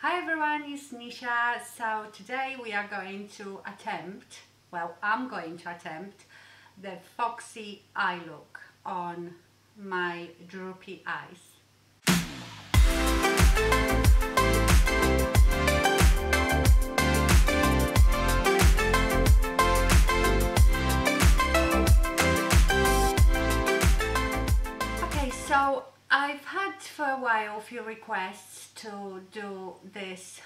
Hi everyone, it's Nisha. So today we are going to attempt, well, I'm going to attempt the Foxy eye look on my droopy eyes. Okay, so I've had for a while a few requests to do this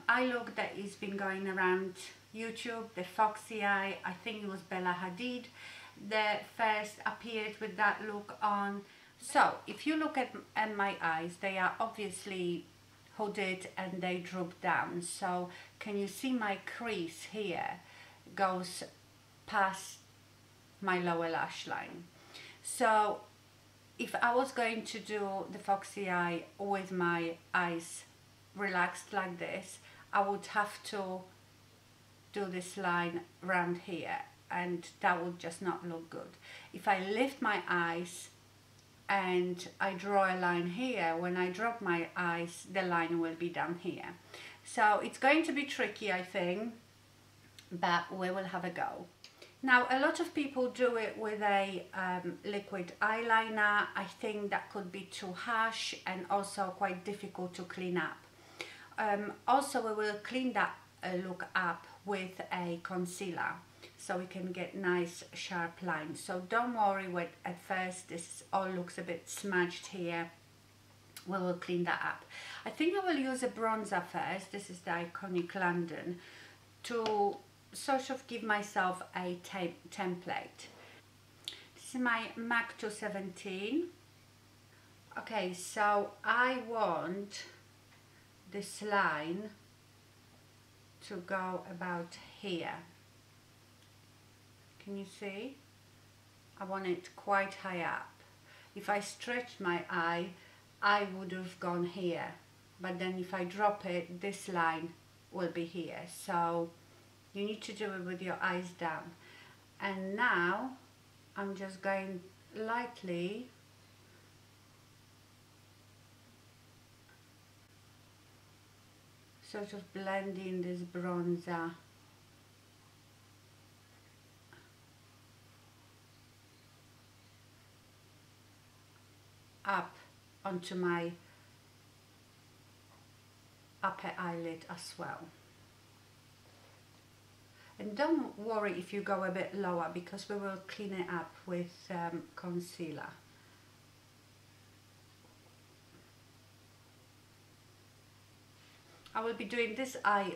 eye look that has been going around YouTube, the Foxy eye. I think it was Bella Hadid that first appeared with that look on. So if you look at my eyes, they are obviously hooded and they droop down. So can you see my crease here goes past my lower lash line? So if I was going to do the Foxy eye with my eyes relaxed like this, I would have to do this line around here, and that would just not look good. If I lift my eyes and I draw a line here, when I drop my eyes, the line will be down here. So it's going to be tricky, I think, but we will have a go. Now, a lot of people do it with a liquid eyeliner. I think that could be too harsh and also quite difficult to clean up. Also, we will clean that look up with a concealer so we can get nice sharp lines. So don't worry when at first this all looks a bit smudged here. We will clean that up. I think I will use a bronzer first. This is the Iconic London, to sort of give myself a template. This is my MAC 217. Okay, so I want this line to go about here. Can you see? I want it quite high up. If I stretched my eye, I would have gone here, but then if I drop it, this line will be here. So you need to do it with your eyes down. And now I'm just going lightly sort of blending this bronzer up onto my upper eyelid as well. And don't worry if you go a bit lower, because we will clean it up with concealer. I will be doing this eye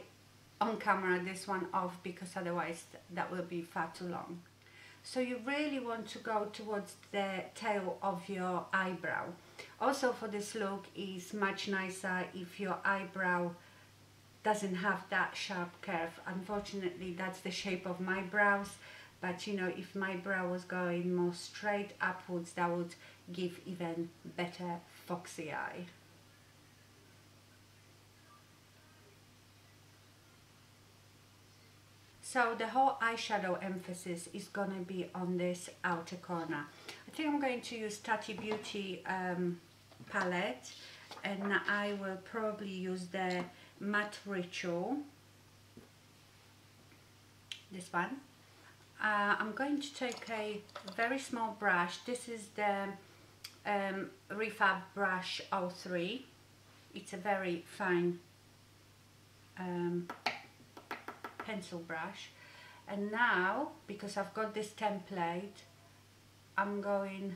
on camera, this one off, because otherwise that will be far too long. So you really want to go towards the tail of your eyebrow. Also for this look is much nicer if your eyebrow doesn't have that sharp curve. Unfortunately, that's the shape of my brows, but you know, if my brow was going more straight upwards, that would give even better Foxy eye. So the whole eyeshadow emphasis is gonna be on this outer corner. I think I'm going to use Tati Beauty palette, and I will probably use the Matte Ritual, this one. I'm going to take a very small brush. This is the Refab brush 03. It's a very fine pencil brush. And now, because I've got this template, I'm going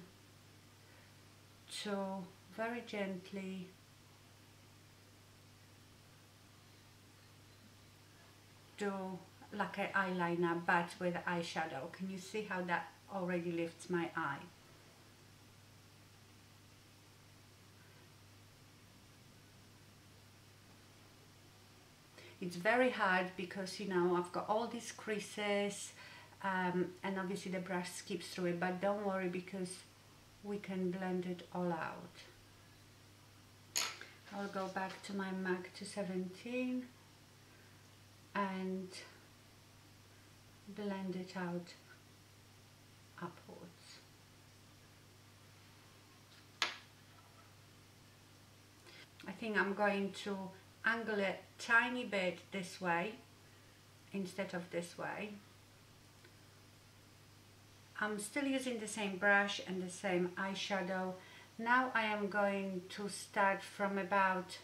to very gently do like an eyeliner, but with eyeshadow. Can you see how that already lifts my eye? It's very hard because, you know, I've got all these creases and obviously the brush skips through it, but don't worry because we can blend it all out. I'll go back to my MAC 217 and blend it out upwards. I think I'm going to angle it tiny bit this way instead of this way. I'm still using the same brush and the same eyeshadow. Now I am going to start from about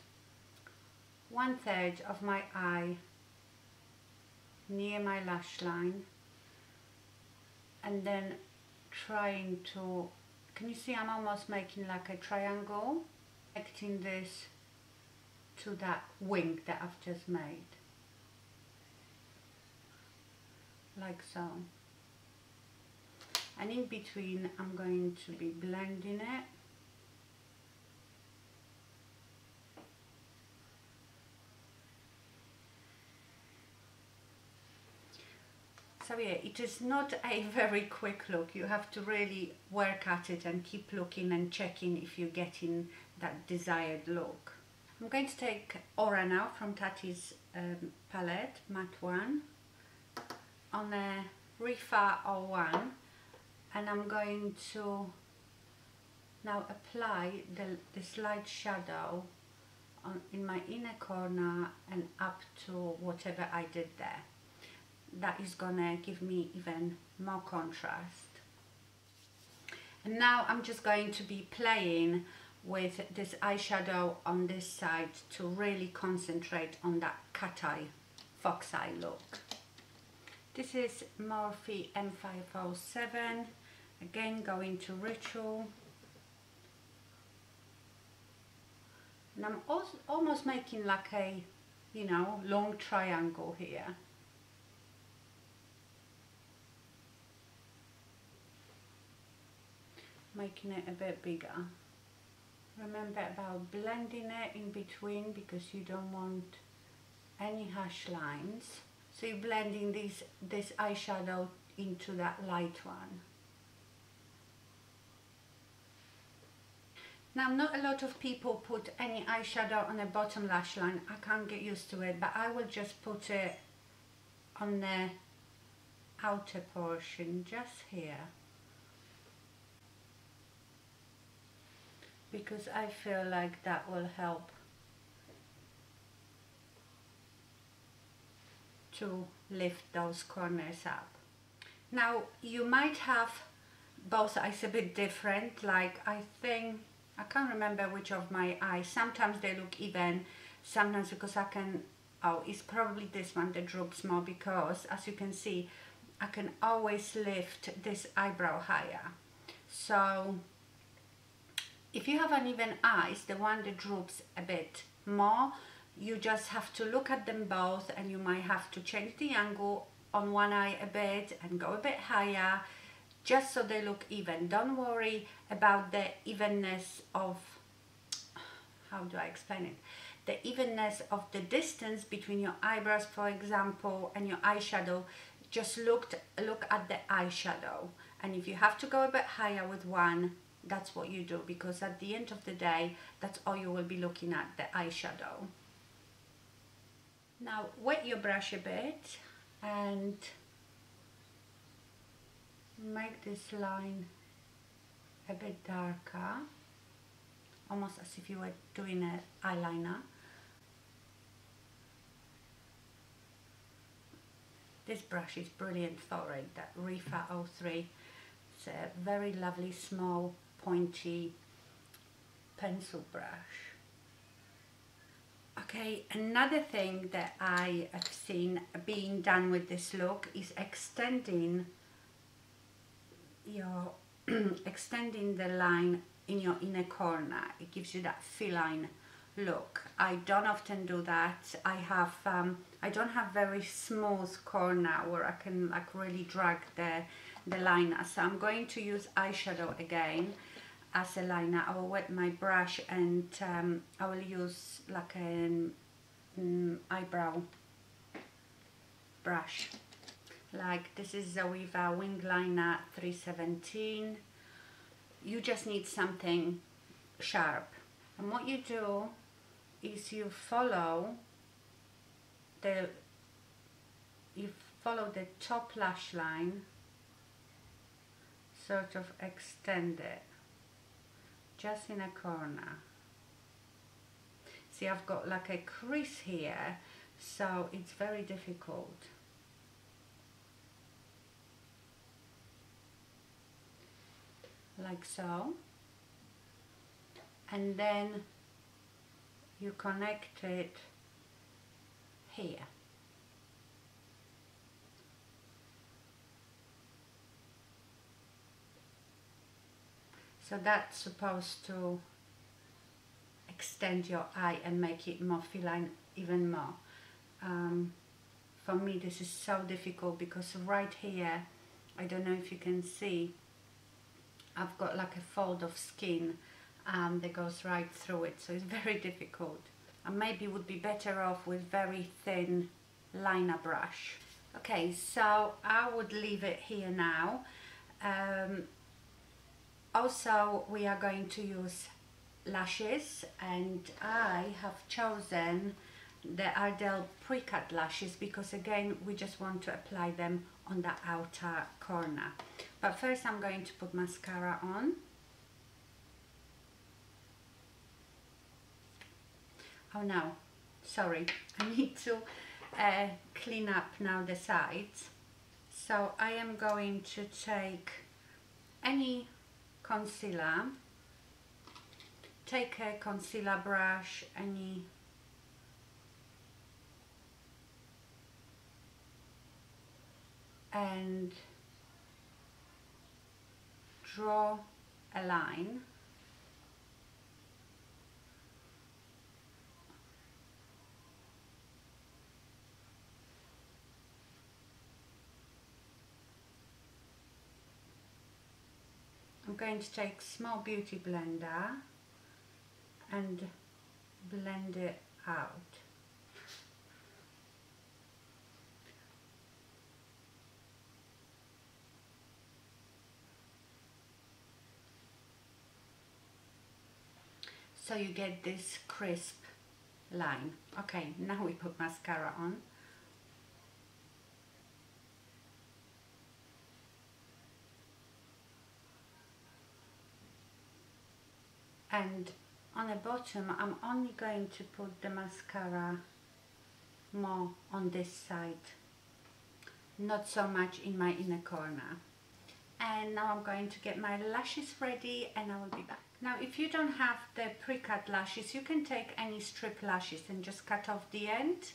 1/3 of my eye near my lash line, and then trying to, can you see I'm almost making like a triangle, connecting this to that wing that I've just made, like so. And in between I'm going to be blending it. So yeah, it is not a very quick look. You have to really work at it and keep looking and checking if you're getting that desired look. I'm going to take Aura now from Tati's palette, matte one, on a Refa 01, and I'm going to now apply this light shadow in my inner corner and up to whatever I did there. That is gonna give me even more contrast. And now I'm just going to be playing with this eyeshadow on this side to really concentrate on that cat eye, fox eye look. This is Morphe M507, again going to Ritual. And I'm also almost making like a, you know, long triangle here. Making it a bit bigger. Remember about blending it in between because you don't want any harsh lines. So you're blending this eyeshadow into that light one. Now, not a lot of people put any eyeshadow on the bottom lash line. I can't get used to it, but I will just put it on the outer portion, just here. Because I feel like that will help to lift those corners up. Now you might have both eyes a bit different, like I think, I can't remember which of my eyes, sometimes they look even, sometimes because I can, oh, it's probably this one that droops more, because as you can see I can always lift this eyebrow higher. So if you have uneven eyes, the one that droops a bit more, you just have to look at them both, and you might have to change the angle on one eye a bit and go a bit higher, just so they look even. Don't worry about the evenness of, how do I explain it? The evenness of the distance between your eyebrows, for example, and your eyeshadow. Just look at the eyeshadow, and if you have to go a bit higher with one, that's what you do, because at the end of the day, that's all you will be looking at, the eyeshadow. Now wet your brush a bit and make this line a bit darker, almost as if you were doing an eyeliner. This brush is brilliant for it, that Refa 03. It's a very lovely small pointy pencil brush. Okay, another thing that I have seen being done with this look is extending your extending the line in your inner corner. It gives you that feline look. I don't often do that. I don't have very smooth corner where I can like really drag the liner, so I'm going to use eyeshadow again as a liner. I will wet my brush and I will use like an eyebrow brush. Like this is Zoeva Wing Liner 317. You just need something sharp, and what you do is you follow the top lash line, sort of extend it just in a corner. See, I've got like a crease here, so it's very difficult. Like so. And then you connect it here. So that's supposed to extend your eye and make it more feline even more. For me this is so difficult because right here, I don't know if you can see, I've got like a fold of skin that goes right through it, so it's very difficult. And maybe would be better off with very thin liner brush. Okay, so I would leave it here now. Also, we are going to use lashes, and I have chosen the Ardell pre-cut lashes because again we just want to apply them on the outer corner. But first I'm going to put mascara on. Oh no, sorry, I need to clean up now the sides. So I am going to take any concealer, take a concealer brush, any and draw a line. I'm going to take small beauty blender and blend it out. So you get this crisp line. Okay, now we put mascara on. And on the bottom, I'm only going to put the mascara more on this side, not so much in my inner corner. And now I'm going to get my lashes ready and I will be back. Now if you don't have the pre-cut lashes, you can take any strip lashes and just cut off the end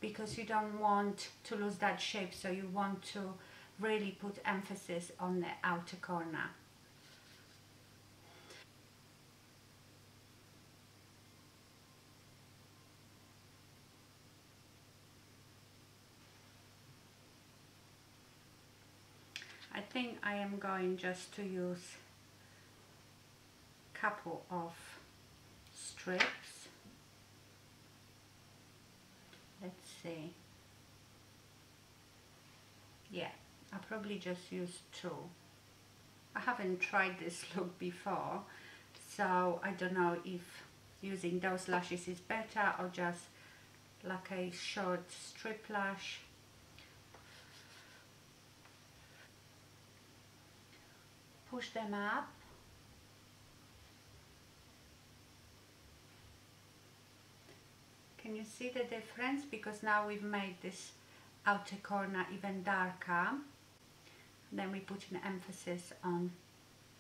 because you don't want to lose that shape, so you want to really put emphasis on the outer corner. I think I am going just to use a couple of strips. Let's see. Yeah, I'll probably just use 2. I haven't tried this look before, so I don't know if using those lashes is better or just like a short strip lash. Push them up. Can you see the difference? Because now we've made this outer corner even darker. Then we put an emphasis on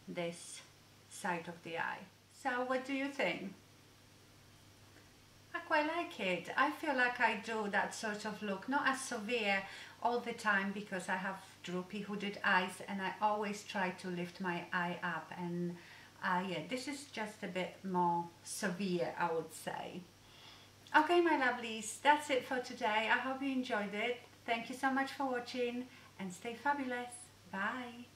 this side of the eye. So what do you think? I quite like it. I feel like I do that sort of look, not as severe all the time because I have droopy hooded eyes and I always try to lift my eye up, and yeah, this is just a bit more severe, I would say. Okay my lovelies, that's it for today. I hope you enjoyed it. Thank you so much for watching and stay fabulous. Bye.